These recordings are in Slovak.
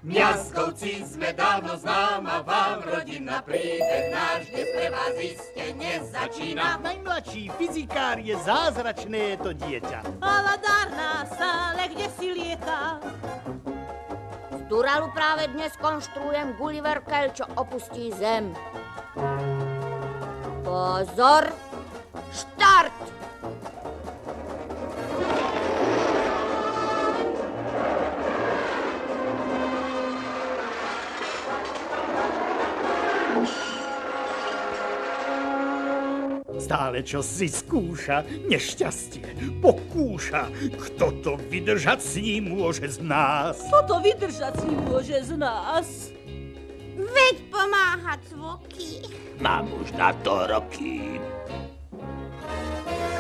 Miaskovci sme dávno známa, vám rodina príbeh náš dnes pre vás iste nezačína. Najmladší fyzikár je zázračné to dieťa. Aladárna sále, kde si lieta. Z Duralu práve dnes konštruujem Gulliver Kell, čo opustí zem. Pozor, štart! Stále čo si skúša, nešťastie pokúša. Kto to vydržať s ním môže z nás? Kto to vydržať si môže z nás? Veď pomáhať zvuky. Mám už na to roky.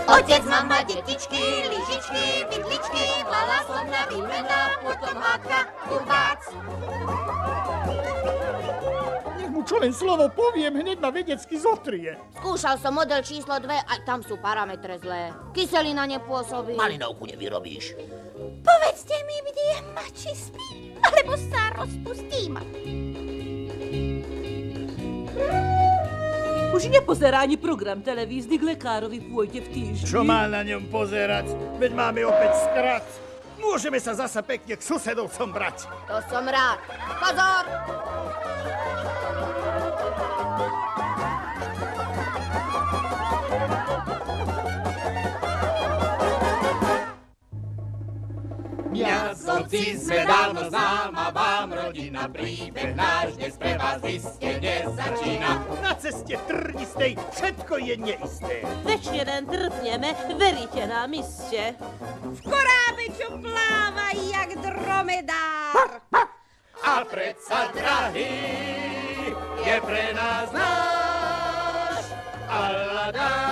Otec, mama, detičky, lyžičky, vidličky, mala som na výmena, potom hádka, kurbác. Nech mu čo len slovo poviem, hneď ma vedecky zotrie. Skúšal som model číslo 2, aj tam sú parametre zlé. Kyselina nepôsobí. Malinovku nevyrobíš. Povedzte mi, kde je mači spí, alebo sa rozpustím. Už nepozerá ani program televízny, k lekárovi pôjde v týždni. Čo má na ňom pozerať? Veď máme opäť skrat. Môžeme sa zasa pekne k susedovcom brať. To som rád. Pozor! Miaskovci sme dávno známa, vám rodina príbeh náš dnes pre vás iste nezačína. Na ceste trnistej všetko je neisté. Večne len trpneme, veríte nám iste. V korábe, čo pláva jak dromedár. A predsa, drahý, je pre nás náš Aladár.